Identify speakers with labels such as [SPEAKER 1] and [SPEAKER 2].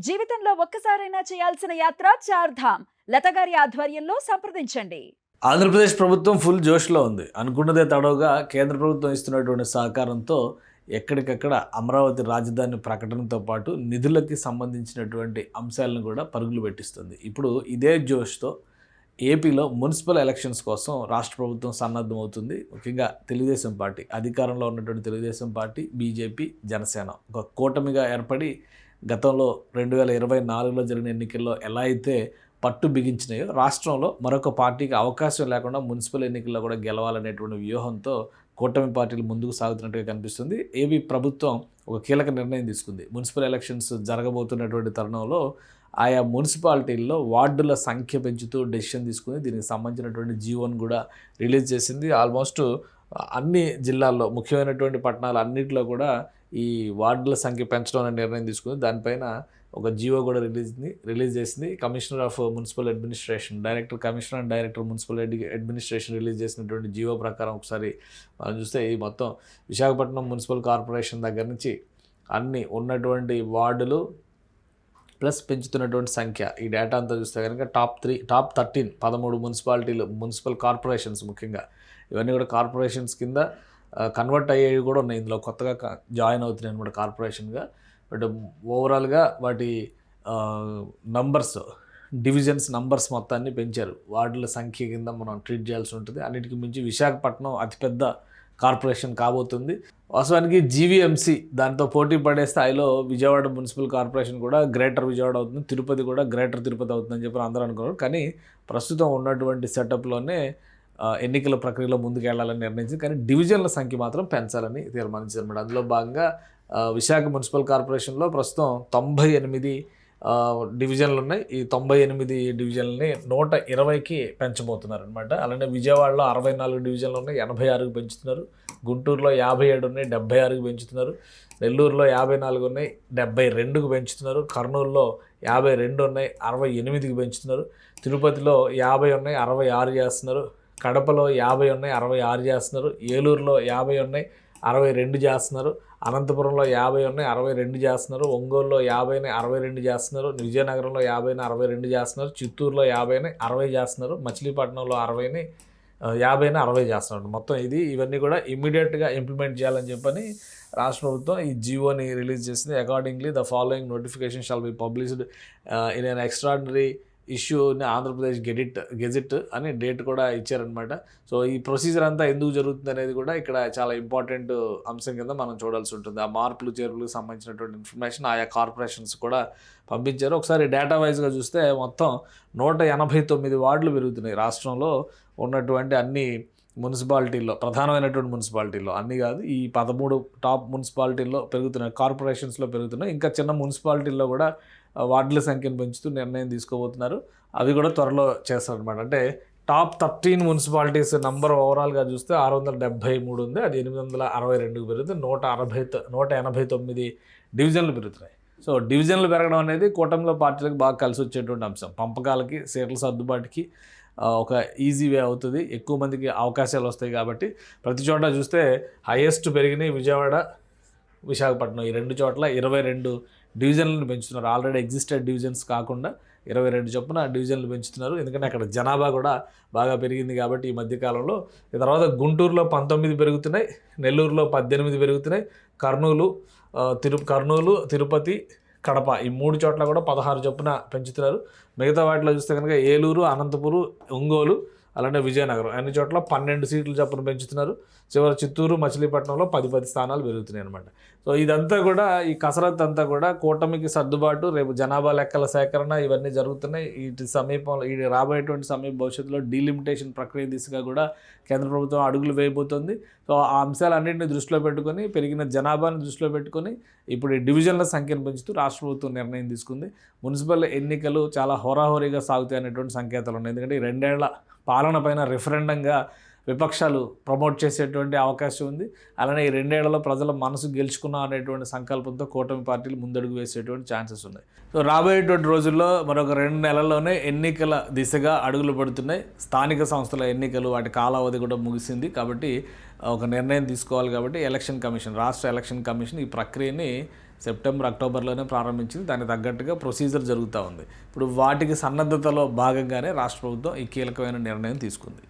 [SPEAKER 1] జీవితంలో ఒక్కసారైనా చేయాల్సిన యాత్ర చార్ధామ్. లతగారి ఆధ్వర్యంలో సంప్రదించండి.
[SPEAKER 2] ఆంధ్రప్రదేశ్ ప్రభుత్వం ఫుల్ జోష్లో ఉంది. అనుకున్నదే తడవుగా కేంద్ర ప్రభుత్వం ఇస్తున్నటువంటి సహకారంతో ఎక్కడికక్కడ అమరావతి రాజధాని ప్రకటనతో పాటు నిధులకి సంబంధించినటువంటి అంశాలను కూడా పరుగులు పెట్టిస్తుంది. ఇప్పుడు ఇదే జోష్తో ఏపీలో మున్సిపల్ ఎలక్షన్స్ కోసం రాష్ట్ర ప్రభుత్వం సన్నద్ధమవుతుంది. ముఖ్యంగా తెలుగుదేశం పార్టీ, అధికారంలో ఉన్నటువంటి తెలుగుదేశం పార్టీ, బీజేపీ, జనసేన ఒక కూటమిగా ఏర్పడి గతంలో 2024లో జరిగిన ఎన్నికల్లో ఎలా అయితే పట్టు బిగించినాయో రాష్ట్రంలో మరొక పార్టీకి అవకాశం లేకుండా మున్సిపల్ ఎన్నికల్లో కూడా గెలవాలనేటువంటి వ్యూహంతో కూటమి పార్టీలు ముందుకు సాగుతున్నట్టుగా కనిపిస్తుంది. ఏపీ ప్రభుత్వం ఒక కీలక నిర్ణయం తీసుకుంది. మున్సిపల్ ఎలక్షన్స్ జరగబోతున్నటువంటి తరుణంలో ఆయా మున్సిపాలిటీల్లో వార్డుల సంఖ్య పెంచుతూ డెసిషన్ తీసుకుని దీనికి సంబంధించినటువంటి జీవోను కూడా రిలీజ్ చేసింది. ఆల్మోస్ట్ అన్ని జిల్లాల్లో ముఖ్యమైనటువంటి పట్టణాలు అన్నింటిలో కూడా ఈ వార్డుల సంఖ్య పెంచడం అనే నిర్ణయం తీసుకుంది. దానిపైన ఒక జీవో కూడా రిలీజ్ చేసింది. Commissioner of municipal administration, commissioner and director municipal administration release చేసినటువంటి జీవో ప్రకారం ఒకసారి మనం చూస్తే ఈ మొత్తం విశాఖపట్నం మున్సిపల్ కార్పొరేషన్ దగ్గర నుంచి అన్ని ఉన్నటువంటి వార్డులు ప్లస్ పెంచుతున్నటువంటి సంఖ్య, ఈ డేటా అంతా చూస్తే కనుక టాప్ 13 మున్సిపాలిటీలు, మున్సిపల్ కార్పొరేషన్స్ ముఖ్యంగా ఇవన్నీ కూడా కార్పొరేషన్స్ కింద కన్వర్ట్ అయ్యేవి కూడా ఉన్నాయి. ఇందులో కొత్తగా జాయిన్ అవుతున్నాయి అనమాట కార్పొరేషన్గా. బట్ ఓవరాల్గా వాటి నంబర్స్, డివిజన్స్ నంబర్స్ మొత్తాన్ని పెంచారు. వార్డుల సంఖ్య కింద మనం ట్రీట్ చేయాల్సి ఉంటుంది. అన్నిటికీ మించి విశాఖపట్నం అతిపెద్ద కార్పొరేషన్ కాబోతుంది. వాస్తవానికి జీవీఎంసీ దాంతో పోటీ పడే స్థాయిలో విజయవాడ మున్సిపల్ కార్పొరేషన్ కూడా గ్రేటర్ విజయవాడ అవుతుంది, తిరుపతి కూడా గ్రేటర్ తిరుపతి అవుతుందని చెప్పి అందరూ అనుకున్నారు. కానీ ప్రస్తుతం ఉన్నటువంటి సెటప్లోనే ఎన్నికల ప్రక్రియలో ముందుకెళ్లాలని నిర్ణయించింది. కానీ డివిజన్ల సంఖ్య మాత్రం పెంచాలని తీర్మానించారు అన్నమాట. అందులో భాగంగా విశాఖ మున్సిపల్ కార్పొరేషన్లో ప్రస్తుతం 98 డివిజన్లు ఉన్నాయి. ఈ 98 డివిజన్లని 120కి పెంచబోతున్నారు అనమాట. అలానే విజయవాడలో 64 డివిజన్లు ఉన్నాయి, 86కి పెంచుతున్నారు. గుంటూరులో 57 ఉన్నాయి, 76కి పెంచుతున్నారు. నెల్లూరులో 54 ఉన్నాయి, 72కి పెంచుతున్నారు. కర్నూలులో 52 ఉన్నాయి, 68కి పెంచుతున్నారు. తిరుపతిలో 50 ఉన్నాయి, 66 చేస్తున్నారు. కడపలో 50 ఉన్నాయి, 66 చేస్తున్నారు. ఏలూరులో 50 ఉన్నాయి, 62 చేస్తున్నారు. అనంతపురంలో 50 ఉన్నాయి, 62 చేస్తున్నారు. ఒంగోలులో 50ని 62 చేస్తున్నారు. విజయనగరంలో 50ని 62 చేస్తున్నారు. చిత్తూరులో 50ని 60 చేస్తున్నారు. మచిలీపట్నంలో 50ని 60 చేస్తున్నారు. మొత్తం ఇవన్నీ కూడా ఇమ్మీడియట్గా ఇంప్లిమెంట్ చేయాలని చెప్పని రాష్ట్ర ప్రభుత్వం ఈ జీవోని రిలీజ్ చేసింది. Accordingly the following notification shall be published in an extraordinary issue in Andhra Pradesh gazette అని డేట్ కూడా ఇచ్చారనమాట. సో ఈ ప్రొసీజర్ అంతా ఎందుకు జరుగుతుంది అనేది కూడా ఇక్కడ చాలా ఇంపార్టెంట్ అంశం కింద మనం చూడాల్సి ఉంటుంది. ఆ మార్పులు చేర్పులకు సంబంధించినటువంటి ఇన్ఫర్మేషన్ ఆయా కార్పొరేషన్స్ కూడా పంపించారు. ఒకసారి డేటా వైజ్గా చూస్తే మొత్తం 189 వార్డులు పెరుగుతున్నాయి రాష్ట్రంలో ఉన్నటువంటి అన్ని మున్సిపాలిటీల్లో, ప్రధానమైనటువంటి మున్సిపాలిటీల్లో అన్నీ కాదు, ఈ 13 టాప్ మున్సిపాలిటీల్లో పెరుగుతున్నాయి, కార్పొరేషన్స్లో పెరుగుతున్నాయి. ఇంకా చిన్న మున్సిపాలిటీల్లో కూడా వార్డుల సంఖ్యను పెంచుతూ నిర్ణయం తీసుకోబోతున్నారు. అవి కూడా త్వరలో చేస్తారనమాట. అంటే టాప్ 13 మున్సిపాలిటీస్ నంబర్ ఓవరాల్గా చూస్తే 673 ఉంది, అది 862కి పెరుగుతుంది. 189 డివిజన్లు పెరుగుతున్నాయి. సో డివిజన్లు పెరగడం అనేది కూటమిలో పార్టీలకు బాగా కలిసి వచ్చేటువంటి అంశం. పంపకాలకి, సీట్ల సర్దుబాటుకి ఒక ఈజీ వే అవుతుంది. ఎక్కువ మందికి అవకాశాలు వస్తాయి కాబట్టి ప్రతి చోట చూస్తే హైయెస్ట్ పెరిగినాయి విజయవాడ, విశాఖపట్నం. ఈ 2 చోట్ల 22 డివిజన్లను పెంచుతున్నారు. ఆల్రెడీ ఎగ్జిస్టెడ్ డివిజన్స్ కాకుండా 22 చొప్పున డివిజన్లు పెంచుతున్నారు. ఎందుకంటే అక్కడ జనాభా కూడా బాగా పెరిగింది కాబట్టి ఈ మధ్యకాలంలో. తర్వాత గుంటూరులో 19 పెరుగుతున్నాయి, నెల్లూరులో 18 పెరుగుతున్నాయి. కర్నూలు, తిరుపతి, కడప ఈ 3 చోట్ల కూడా 16 చొప్పున పెంచుతున్నారు. మిగతా వాటిలో చూస్తే కనుక ఏలూరు, అనంతపురం, ఒంగోలు, అలానే విజయనగరం అన్ని చోట్ల 12 సీట్లు చొప్పున పెంచుతున్నారు. చివరి చిత్తూరు, మచిలీపట్నంలో 10 స్థానాలు పెరుగుతున్నాయి అనమాట. సో ఇదంతా కూడా, ఈ కసరత్తు అంతా కూడా కూటమికి సర్దుబాటు, రేపు జనాభా లెక్కల సేకరణ ఇవన్నీ జరుగుతున్నాయి. రాబోయేటువంటి సమీప భవిష్యత్తులో డీలిమిటేషన్ ప్రక్రియ దిశగా కూడా కేంద్ర ప్రభుత్వం అడుగులు వేయబోతుంది. సో ఆ అంశాలన్నింటినీ దృష్టిలో పెట్టుకొని, పెరిగిన జనాభాని దృష్టిలో పెట్టుకొని ఇప్పుడు ఈ డివిజన్ల సంఖ్యను పెంచుతూ రాష్ట్ర ప్రభుత్వం నిర్ణయం తీసుకుంది. మున్సిపల్ ఎన్నికలు చాలా హోరాహోరీగా సాగుతాయి అనేటువంటి సంకేతాలు ఉన్నాయి. ఎందుకంటే ఈ 2 ఏళ్ల పాలన పైన రిఫరెండంగా విపక్షాలు ప్రమోట్ చేసేటువంటి అవకాశం ఉంది. అలానే ఈ 2 ఏళ్లలో ప్రజల మనసు గెలుచుకున్నాం అనేటువంటి సంకల్పంతో కూటమి పార్టీలు ముందడుగు వేసేటువంటి ఛాన్సెస్ ఉన్నాయి. సో రాబోయేటువంటి రోజుల్లో మరొక 2 నెలల్లోనే ఎన్నికల దిశగా అడుగులు పడుతున్నాయి. స్థానిక సంస్థల ఎన్నికలు, వాటి కాలావధి కూడా ముగిసింది కాబట్టి ఒక నిర్ణయం తీసుకోవాలి. కాబట్టి రాష్ట్ర ఎలక్షన్ కమిషన్ ఈ ప్రక్రియని సెప్టెంబర్ అక్టోబర్లోనే ప్రారంభించింది. దానికి తగ్గట్టుగా ప్రొసీజర్ జరుగుతూ ఉంది. ఇప్పుడు వాటికి సన్నద్ధతలో భాగంగానే రాష్ట్ర ప్రభుత్వం ఈ కీలకమైన నిర్ణయం తీసుకుంది.